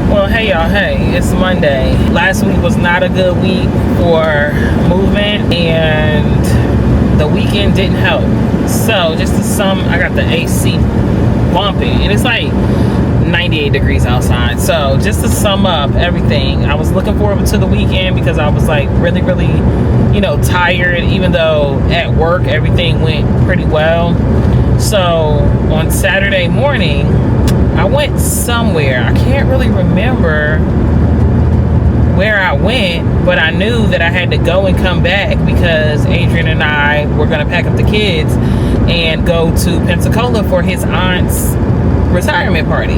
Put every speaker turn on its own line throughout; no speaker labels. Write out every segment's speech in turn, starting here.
Well, hey y'all, hey, it's Monday. Last week was not a good week for movement, and the weekend didn't help. So just to sum, I got the AC bumping, and it's like 98 degrees outside. So just to sum up everything, I was looking forward to the weekend because I was like really, tired, even though at work everything went pretty well. So on Saturday morning, I went somewhere. I can't really remember where I went, but I knew that I had to go and come back because Adrian and I were going to pack up the kids and go to Pensacola for his aunt's retirement party.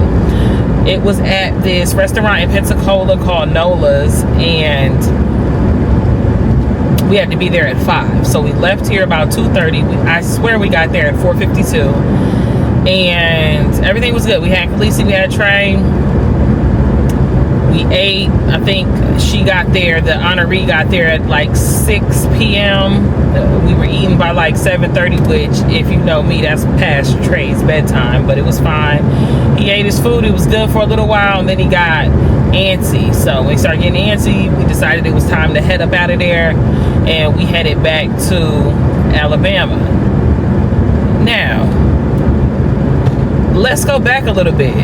It was at this restaurant in Pensacola called Nola's, and we had to be there at 5. So we left here about 2:30. I swear we got there at 4:52. And everything was good. We had Khaleesi, we had Trey. We ate. I think she got there, the honoree got there at like 6 p.m. We were eating by like 7:30, which, if you know me, that's past Trey's bedtime, but it was fine. He ate his food. It was good for a little while, and then he got antsy. So when he started getting antsy, we decided it was time to head up out of there, and we headed back to Alabama. Now, let's go back a little bit.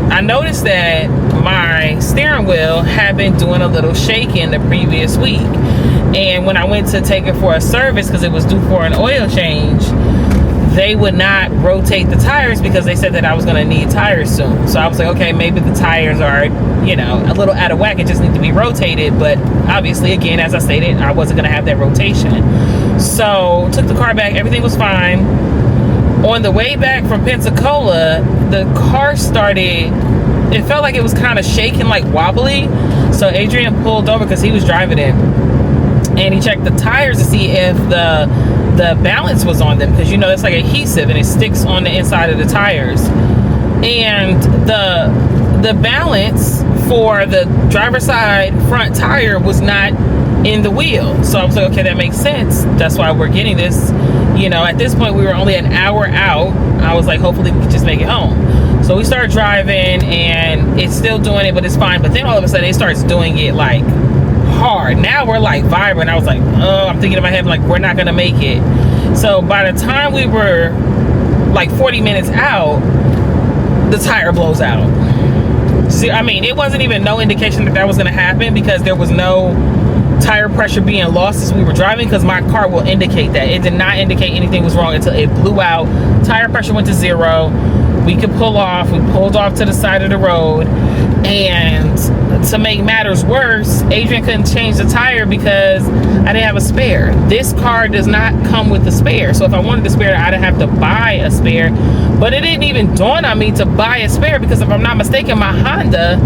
I noticed that my steering wheel had been doing a little shaking the previous week. And when I went to take it for a service, because it was due for an oil change, they would not rotate the tires because they said that I was going to need tires soon. So I was like, okay, maybe the tires are, a little out of whack. It just need to be rotated. But obviously, again, as I stated, I wasn't going to have that rotation. So took the car back. Everything was fine. On the way back from Pensacola, the car started, it felt like it was kind of shaking, like wobbly. So Adrian pulled over because he was driving it, and he checked the tires to see if the balance was on them, because it's like adhesive and it sticks on the inside of the tires. And the balance for the driver's side front tire was not in the wheel. So I was like, okay, that makes sense. That's why we're getting this. At this point, we were only an hour out. I was like, hopefully we can just make it home. So we started driving, and it's still doing it, but it's fine. But then all of a sudden, it starts doing it like hard. Now we're like vibrant. I was like, oh, I'm thinking in my head, like, we're not going to make it. So by the time we were like 40 minutes out, the tire blows out. See, it wasn't even no indication that was going to happen, because there was no tire pressure being lost as we were driving, because my car will indicate that. It did not indicate anything was wrong until it blew out. Tire pressure went to 0. We could pull off. We pulled off to the side of the road, and to make matters worse, Adrian couldn't change the tire because I didn't have a spare. This car does not come with a spare, so if I wanted a spare, I'd have to buy a spare. But it didn't even dawn on me to buy a spare, because if I'm not mistaken, my Honda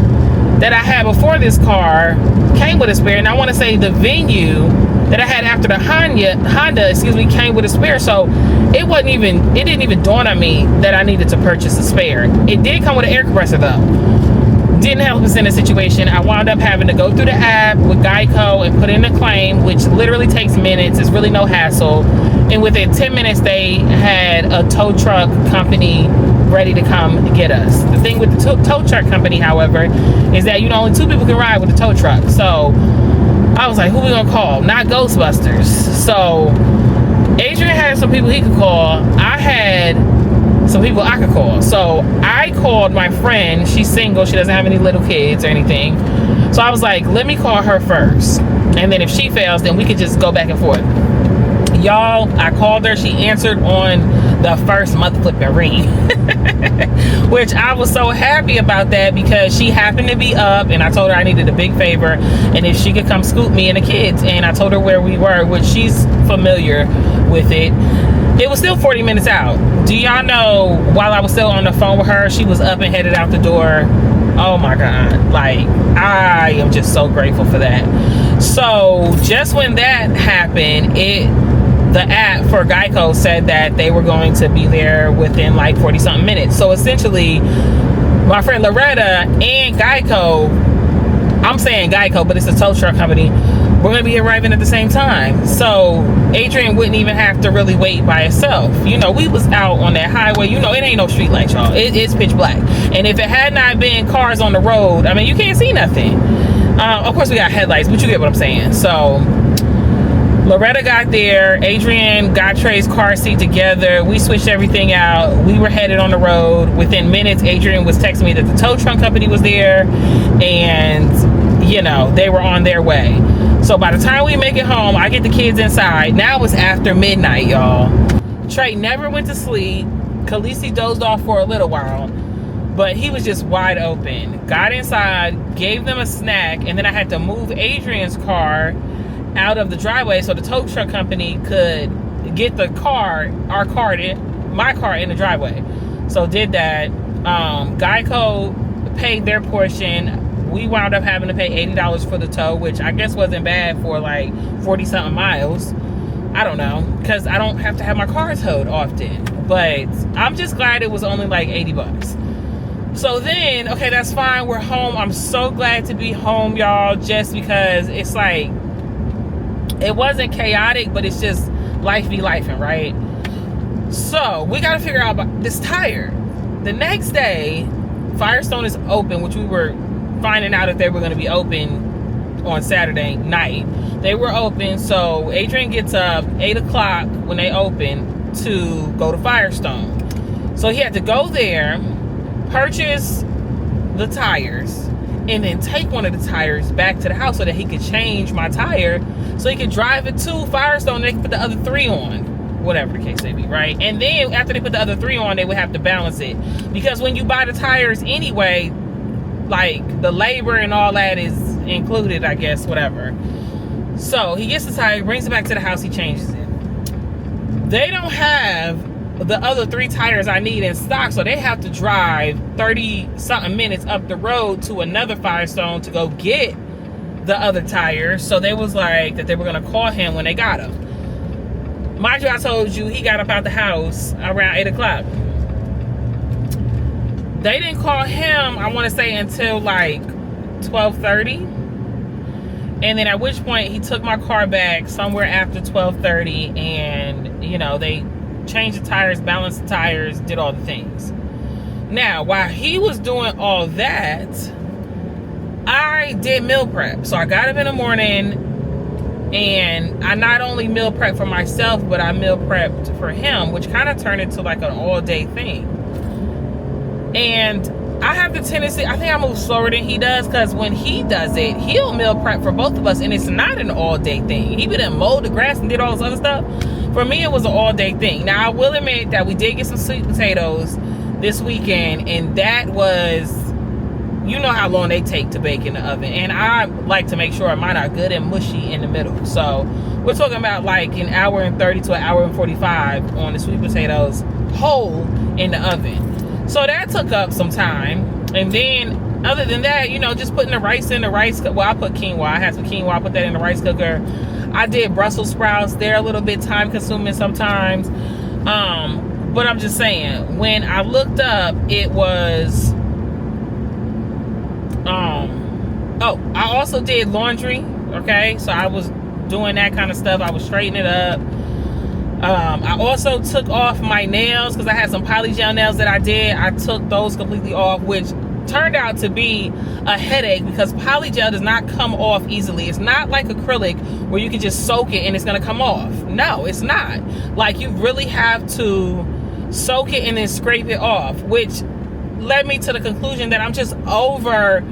that I had before this car came with a spare, and I want to say the Venue that I had after the Honda came with a spare. So it didn't even dawn on me that I needed to purchase a spare. It did come with an air compressor though. Didn't help us in the situation. I wound up having to go through the app with Geico and put in a claim, which literally takes minutes. It's really no hassle. And within 10 minutes, they had a tow truck company ready to come get us. The thing with the tow truck company, however, is that only 2 people can ride with the tow truck. So I was like, who we gonna call? Not Ghostbusters. So Adrian had some people he could call. I had some people I could call. So I called my friend. She's single. She doesn't have any little kids or anything. So I was like, let me call her first, and then if she fails, then we could just go back and forth. Y'all, I called her. She answered on the first mother flipping ring, which I was so happy about that, because she happened to be up, and I told her I needed a big favor, and if she could come scoop me and the kids. And I told her where we were, which she's familiar with it. It was still 40 minutes out. Do y'all know, while I was still on the phone with her, she was up and headed out the door Oh my God. Like, I am just so grateful for that. So just when that happened, the app for Geico said that they were going to be there within like 40 something minutes. So essentially, my friend Loretta and Geico, I'm saying Geico, but it's a tow truck company, we're going to be arriving at the same time. So Adrian wouldn't even have to really wait by itself. You know, we was out on that highway. You know, it ain't no street lights, y'all. It's pitch black. And if it had not been cars on the road, I mean, you can't see nothing. Of course, we got headlights, but you get what I'm saying. So Loretta got there. Adrian got Trey's car seat together. We switched everything out. We were headed on the road. Within minutes, Adrian was texting me that the tow truck company was there. And, you know, they were on their way. So by the time we make it home, I get the kids inside. Now it's after midnight, y'all. Trey never went to sleep. Khaleesi dozed off for a little while, but he was just wide open. Got inside, gave them a snack, and then I had to move Adrian's car out of the driveway so the tow truck company could get my car in the driveway. So did that. Geico paid their portion. We wound up having to pay $80 for the tow, which I guess wasn't bad for like 40 something miles. I don't know, because I don't have to have my car towed often, but I'm just glad it was only like 80 bucks. So then, okay, that's fine, we're home. I'm so glad to be home, y'all, just because it's like, it wasn't chaotic, but it's just life be lifing, right? So we got to figure out about this tire. The next day, Firestone is open, which we were finding out if they were going to be open on Saturday night. They were open, so Adrian gets up 8 o'clock when they open to go to Firestone. So he had to go there, purchase the tires, and then take one of the tires back to the house so that he could change my tire so he could drive it to Firestone and they could put the other 3 on. Whatever the case may be, right? And then after they put the other 3 on, they would have to balance it. Because when you buy the tires anyway, like the labor and all that is included, I guess, whatever. So he gets the tire, brings it back to the house, he changes it. They don't have the other 3 tires I need in stock, so they have to drive 30 something minutes up the road to another Firestone to go get the other tires. So they was like that they were gonna call him when they got him. Mind you, I told you he got up out the house around 8 o'clock. They didn't call him, I want to say, until like 12:30. And then at which point he took my car back somewhere after 12:30, and you know, they changed the tires, balanced the tires, did all the things. Now, while he was doing all that, I did meal prep. So I got up in the morning and I not only meal prepped for myself, but I meal prepped for him, which kind of turned into like an all-day thing. And I have the tendency, I think I move slower than he does, because when he does it, he'll meal prep for both of us, and it's not an all-day thing. He done mowed the grass and did all this other stuff. For me, it was an all-day thing. Now, I will admit that we did get some sweet potatoes this weekend, and that was, you know how long they take to bake in the oven. And I like to make sure mine are good and mushy in the middle. So we're talking about like an hour and 30 to an hour and 45 on the sweet potatoes whole in the oven. So that took up some time. And then other than that, you know, just putting the rice in the rice cooker. Well, I put quinoa. I had some quinoa. I put that in the rice cooker. I did Brussels sprouts. They're a little bit time consuming sometimes. But I'm just saying, when I looked up, it was, oh, I also did laundry. Okay. So I was doing that kind of stuff. I was straightening it up. I also took off my nails because I had some polygel nails that I did. I took those completely off, which turned out to be a headache because polygel does not come off easily. It's not like acrylic where you can just soak it and it's going to come off. No, it's not. Like, you really have to soak it and then scrape it off, which led me to the conclusion that I'm just over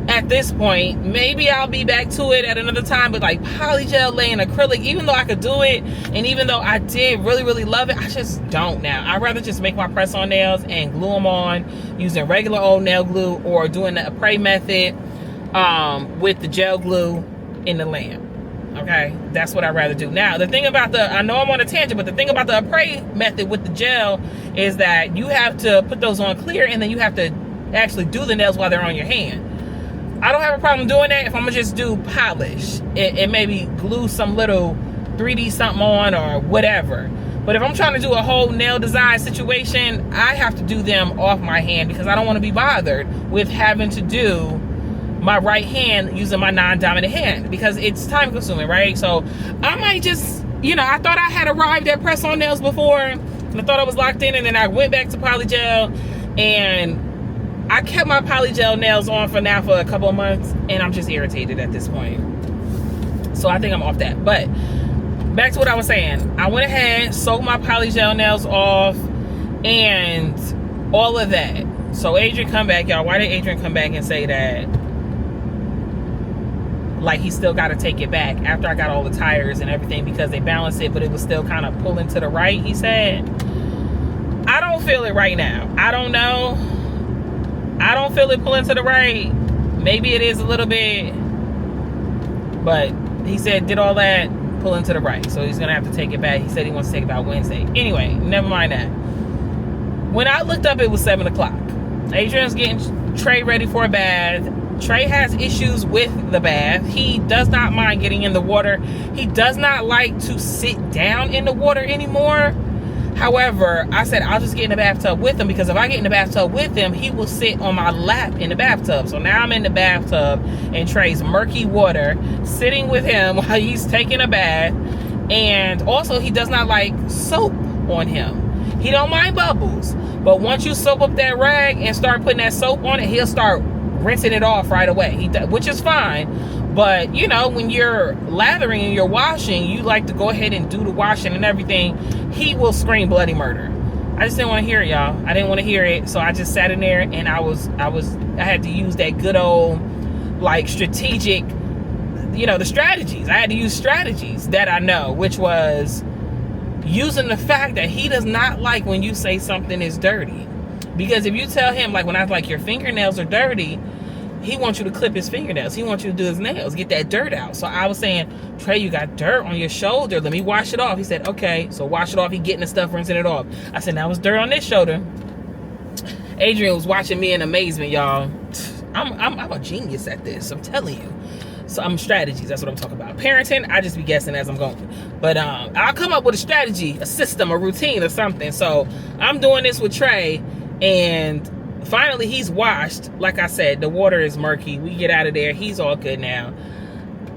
at this point. Maybe I'll be back to it at another time, but like polygel laying acrylic, even though I could do it, and even though I did really love it, I just don't now. I'd rather just make my press-on nails and glue them on using regular old nail glue, or doing the Apres method with the gel glue in the lamp. Okay, that's what I'd rather do. Now, the thing about I know I'm on a tangent, but the thing about the Apres method with the gel is that you have to put those on clear, and then you have to actually do the nails while they're on your hand. I don't have a problem doing that if I'm gonna just do polish. It maybe glue some little 3D something on or whatever. But if I'm trying to do a whole nail design situation, I have to do them off my hand because I don't want to be bothered with having to do my right hand using my non-dominant hand because it's time consuming, right? So I might just, you know, I thought I had arrived at press-on nails before and I thought I was locked in, and then I went back to polygel, and I kept my polygel nails on for a couple of months, and I'm just irritated at this point. So I think I'm off that. But back to what I was saying. I went ahead, soaked my polygel nails off, and all of that. So Adrian come back, y'all. Why did Adrian come back and say that? Like he still got to take it back after I got all the tires and everything because they balanced it, but it was still kind of pulling to the right, he said. I don't feel it right now. I don't know. I don't feel it pulling to the right. Maybe it is a little bit, but he said did all that, pulling to the right. So he's going to have to take it back. He said he wants to take it back Wednesday. Anyway, never mind that. When I looked up, it was 7 o'clock. Adrian's getting Trey ready for a bath. Trey has issues with the bath. He does not mind getting in the water. He does not like to sit down in the water anymore. However, I said I'll just get in the bathtub with him because if I get in the bathtub with him, he will sit on my lap in the bathtub. So now I'm in the bathtub in Trey's murky water, sitting with him while he's taking a bath. And also, he does not like soap on him. He don't mind bubbles. But once you soap up that rag and start putting that soap on it, he'll start rinsing it off right away, which is fine. But you know, when you're lathering and you're washing, you like to go ahead and do the washing and everything. He will scream bloody murder. I just didn't want to hear it, y'all. I didn't want to hear it, so I just sat in there and I had to use that good old like strategic, you know, the strategies. I had to use strategies that I know, which was using the fact that he does not like when you say something is dirty. Because if you tell him, like when I was like, your fingernails are dirty, he wants you to clip his fingernails. He wants you to do his nails, get that dirt out. So I was saying, Trey, you got dirt on your shoulder. Let me wash it off. He said, okay. So wash it off. He getting the stuff, rinsing it off. I said, now it's dirt on this shoulder. Adrian was watching me in amazement, y'all. I'm a genius at this. I'm telling you. So I'm strategies. That's what I'm talking about. Parenting, I just be guessing as I'm going. But I'll come up with a strategy, a system, a routine or something. So I'm doing this with Trey. And finally, he's washed. Like I said, the water is murky. We get out of there. He's all good now.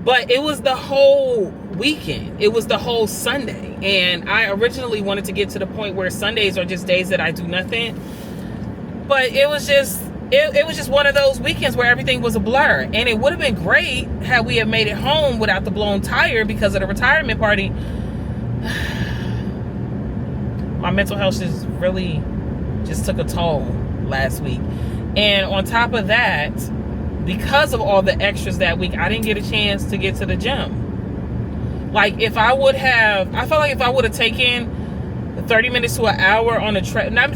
But it was the whole weekend. It was the whole Sunday. And I originally wanted to get to the point where Sundays are just days that I do nothing. But it was just one of those weekends where everything was a blur. And it would have been great had we have made it home without the blown tire because of the retirement party. My mental health is really just took a toll last week. And on top of that, because of all the extras that week, I didn't get a chance to get to the gym. Like I felt like if I would have taken 30 minutes to an hour on the treadmill,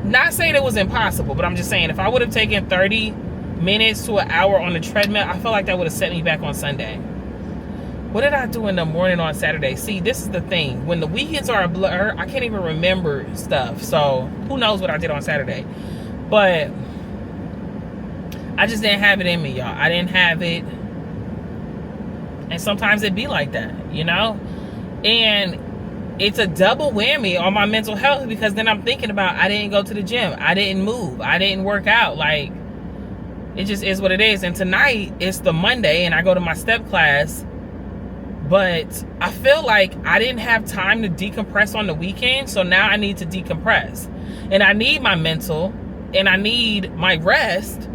not saying it was impossible, but I'm just saying if I would have taken 30 minutes to an hour on the treadmill, I felt like that would have set me back on Sunday. What did I do in the morning on Saturday? See, this is the thing. When the weekends are a blur, I can't even remember stuff. So who knows what I did on Saturday. But I just didn't have it in me, y'all. I didn't have it. And sometimes it be like that, you know? And it's a double whammy on my mental health because then I'm thinking about I didn't go to the gym. I didn't move. I didn't work out. Like, it just is what it is. And tonight, it's the Monday and I go to my step class. But I feel like I didn't have time to decompress on the weekend. So now I need to decompress. And I need my mental and I need my rest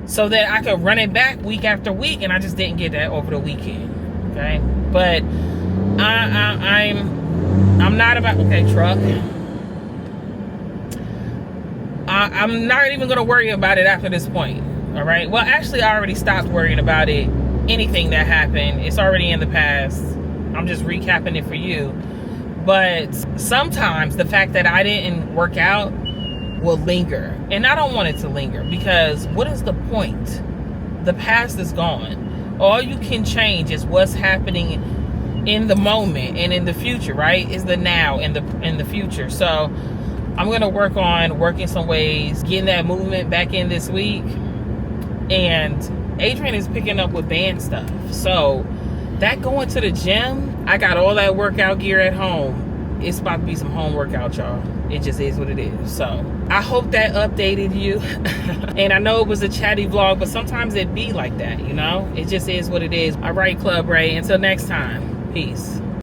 so that I can run it back week after week. And I just didn't get that over the weekend. Okay. But I'm not about, okay, truck. I'm not even going to worry about it after this point. All right. Well, actually, I already stopped worrying about it. Anything that happened, it's already in the past. I'm just recapping it for you. But sometimes the fact that I didn't work out will linger. And I don't want it to linger because what is the point? The past is gone. All you can change is what's happening in the moment and in the future, right? Is the now and the future. So I'm gonna work on working some ways, getting that movement back in this week. And Adrian is picking up with band stuff. So that going to the gym, I got all that workout gear at home. It's about to be some home workout, y'all. It just is what it is. So I hope that updated you. And I know it was a chatty vlog, but sometimes it be like that, you know? It just is what it is. All right, Club Ray, until next time, peace.